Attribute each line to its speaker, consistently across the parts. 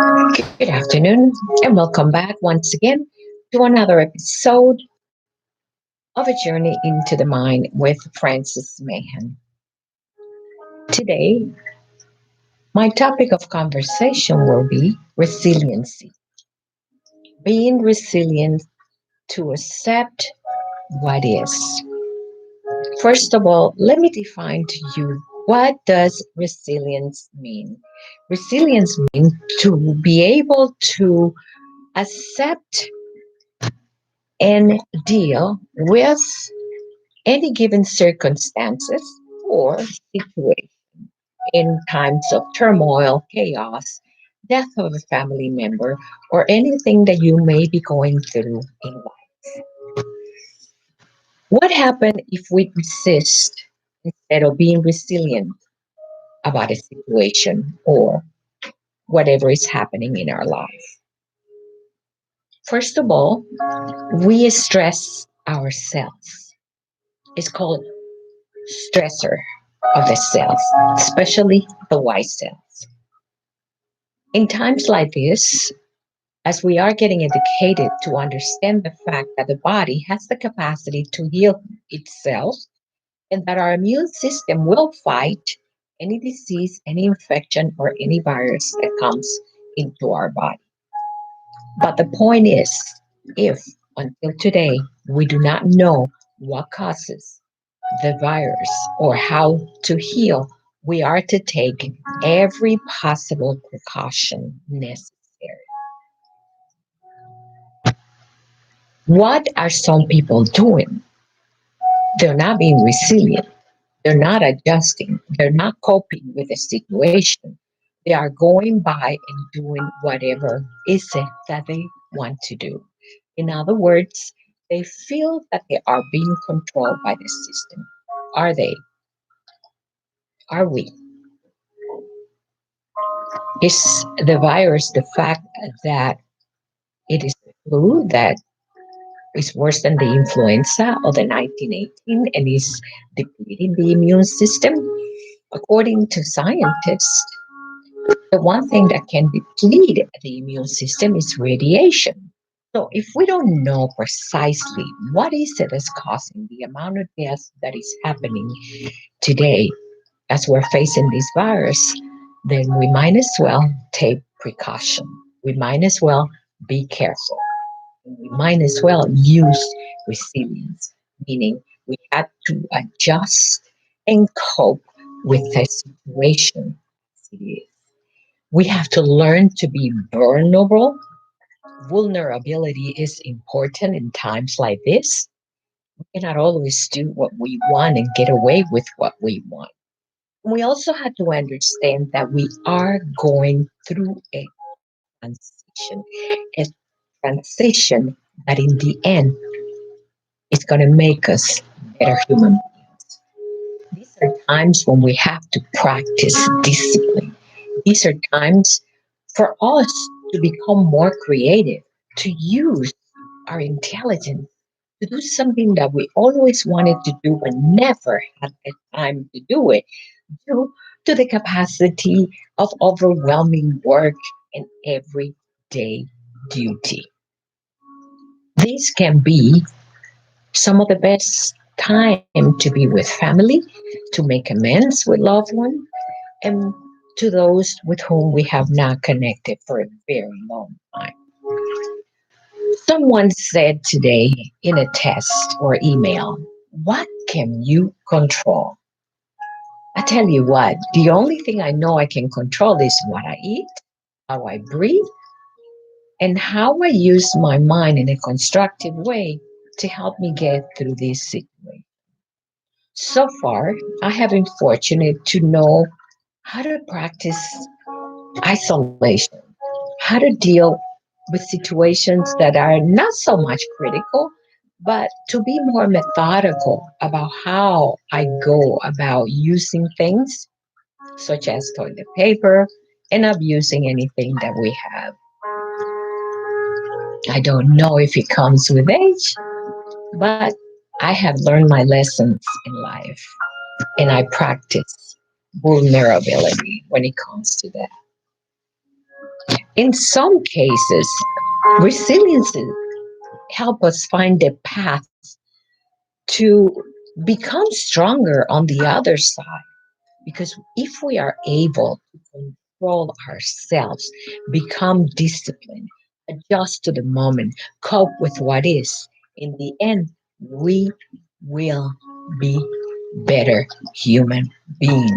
Speaker 1: Good afternoon, and welcome back once again to another episode of A Journey into the Mind with Francis Mahan. Today, my topic of conversation will be resiliency, being resilient to accept what is. First of all, let me define to you what does resilience mean? Resilience means to be able to accept and deal with any given circumstances or situation in times of turmoil, chaos, death of a family member, or anything that you may be going through in life. What happens if we resist instead of being resilient about a situation or whatever is happening in our life? First of all, we stress ourselves. It's called stressor of the cells, especially the white cells. In times like this, as we are getting educated to understand the fact that the body has the capacity to heal itself and that our immune system will fight any disease, any infection, or any virus that comes into our body. But the point is, if until today we do not know what causes the virus or how to heal, we are to take every possible precaution necessary. What are some people doing? They're not being resilient. They're not adjusting. They're not coping with the situation. They are going by and doing whatever is it that they want to do. In other words, they feel that they are being controlled by the system. Are they? Are we? Is the virus the fact that it is the flu that is worse than the influenza of the 1918 and is depleting the immune system? According to scientists, the one thing that can deplete the immune system is radiation. So if we don't know precisely what is it that's causing the amount of death that is happening today as we're facing this virus, then we might as well take precaution. We might as well be careful. We might as well use resilience, meaning we have to adjust and cope with the situation as it is. We have to learn to be vulnerable. Vulnerability is important in times like this. We cannot always do what we want and get away with what we want. We also have to understand that we are going through a transition, a transition that in the end is going to make us better human beings. These are times when we have to practice discipline. These are times for us to become more creative, to use our intelligence to do something that we always wanted to do but never had the time to do it, due to the capacity of overwhelming work and everyday duty. These can be some of the best time to be with family, to make amends with loved ones, and to those with whom we have not connected for a very long time. Someone said today in a test or email, what can you control? I tell you what, the only thing I know I can control is what I eat, how I breathe, and how I use my mind in a constructive way to help me get through this situation. So far, I have been fortunate to know how to practice isolation, how to deal with situations that are not so much critical, but to be more methodical about how I go about using things such as toilet paper and abusing anything that we have. I don't know if it comes with age, but I have learned my lessons in life and I practice vulnerability when it comes to that. In some cases, resilience help us find a path to become stronger on the other side. Because if we are able to control ourselves, become disciplined, adjust to the moment, cope with what is, in the end, we will be better human beings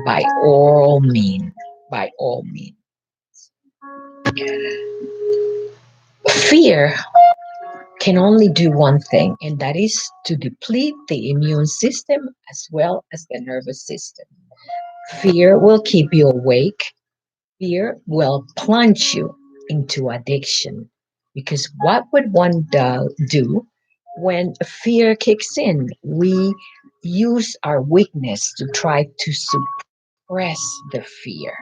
Speaker 1: by all means. By all means. Fear can only do one thing, and that is to deplete the immune system as well as the nervous system. Fear will keep you awake. Fear will plunge you into addiction. Because what would one do when fear kicks in? We use our weakness to try to suppress the fear.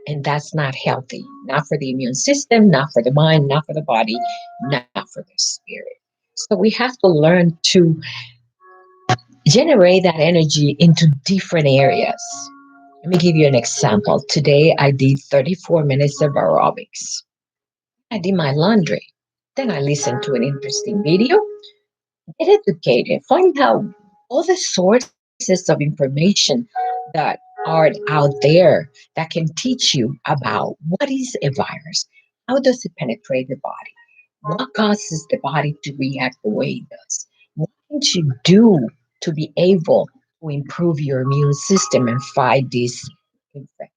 Speaker 1: And that's not healthy, not for the immune system, not for the mind, not for the body, not for the spirit. So we have to learn to generate that energy into different areas. Let me give you an example. Today I did 34 minutes of aerobics. I did my laundry. Then I listened to an interesting video, get educated, find out all the sources of information that are out there that can teach you about what is a virus, how does it penetrate the body, what causes the body to react the way it does, what can you do to be able to improve your immune system and fight this infection,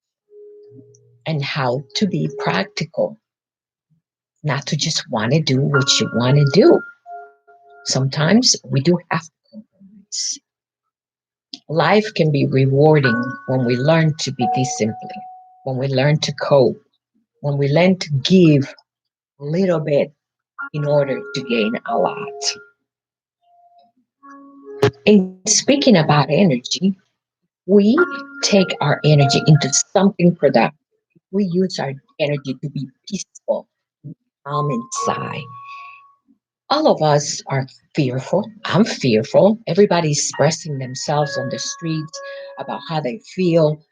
Speaker 1: and how to be practical, not to just want to do what you want to do. Sometimes we do have to compromise. Life can be rewarding when we learn to be disciplined, when we learn to cope, when we learn to give a little bit in order to gain a lot. In speaking about energy, we take our energy into something productive. We use our energy to be peaceful, calm inside. All of us are fearful. I'm fearful. Everybody's expressing themselves on the streets about how they feel,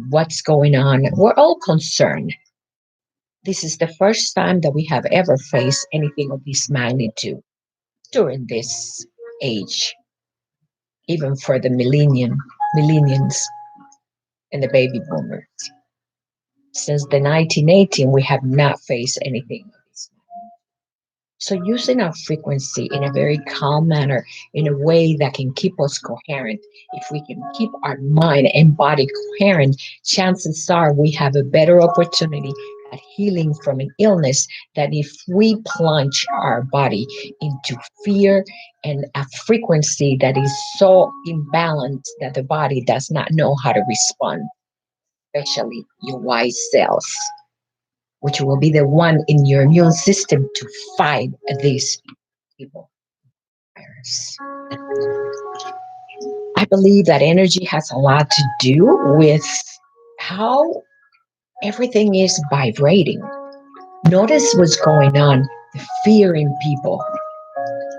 Speaker 1: what's going on. We're all concerned. This is the first time that we have ever faced anything of this magnitude during this age, even for the millennials and the baby boomers. Since the 1918, we have not faced anything of this. So using our frequency in a very calm manner, in a way that can keep us coherent, if we can keep our mind and body coherent, chances are we have a better opportunity at healing from an illness than if we plunge our body into fear and a frequency that is so imbalanced that the body does not know how to respond, especially your white cells, which will be the one in your immune system to fight this evil virus. I believe that energy has a lot to do with how everything is vibrating. Notice what's going on, the fear in people.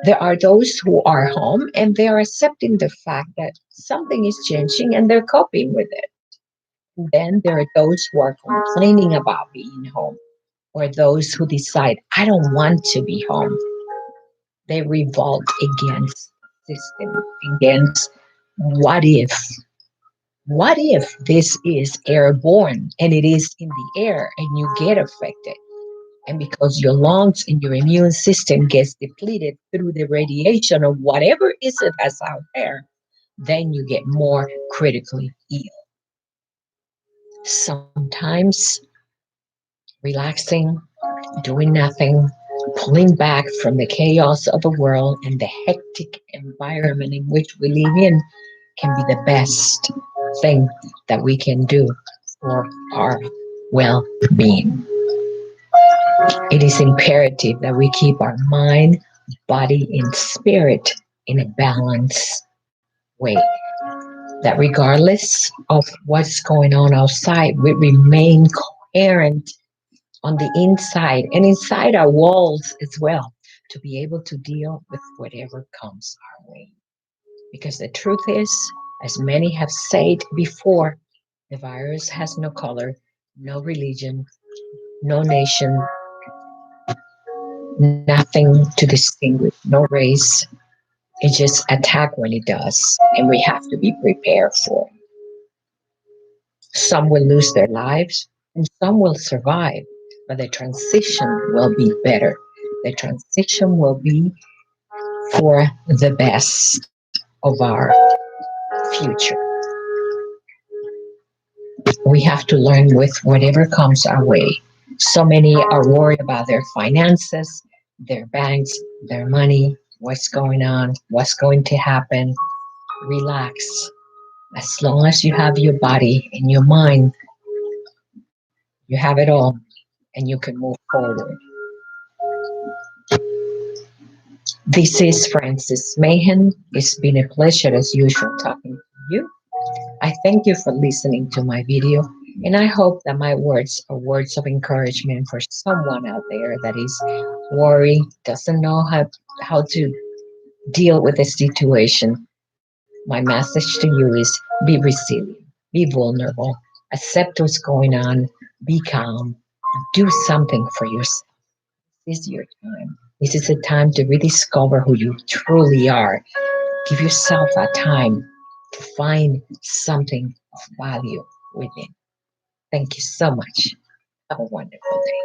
Speaker 1: There are those who are home and they are accepting the fact that something is changing and they're coping with it. Then there are those who are complaining about being home, or those who decide, I don't want to be home. They revolt against the system, against what if? What if this is airborne and it is in the air and you get affected? And because your lungs and your immune system gets depleted through the radiation of whatever is it that's out there, then you get more critically ill. Sometimes relaxing, doing nothing, pulling back from the chaos of the world and the hectic environment in which we live in can be the best thing that we can do for our well being. It is imperative that we keep our mind, body, and spirit in a balanced way. That regardless of what's going on outside, we remain coherent on the inside and inside our walls as well, to be able to deal with whatever comes our way. Because the truth is, as many have said before, the virus has no color, no religion, no nation, nothing to distinguish, no race. It just attack when it does, and we have to be prepared for it. Some will lose their lives, and some will survive, but the transition will be better. The transition will be for the best of our future. We have to learn with whatever comes our way. So many are worried about their finances, their banks, their money, what's going on, what's going to happen. Relax. As long as you have your body and your mind, you have it all and you can move forward. This is Francis Mahan. It's been a pleasure as usual talking to you. I thank you for listening to my video, and I hope that my words are words of encouragement for someone out there that is worried, doesn't know how to deal with the situation. My message to you is be resilient, be vulnerable, accept what's going on, be calm, do something for yourself. This is your time. This is a time to rediscover who you truly are. Give yourself that time to find something of value within. Thank you so much. Have a wonderful day.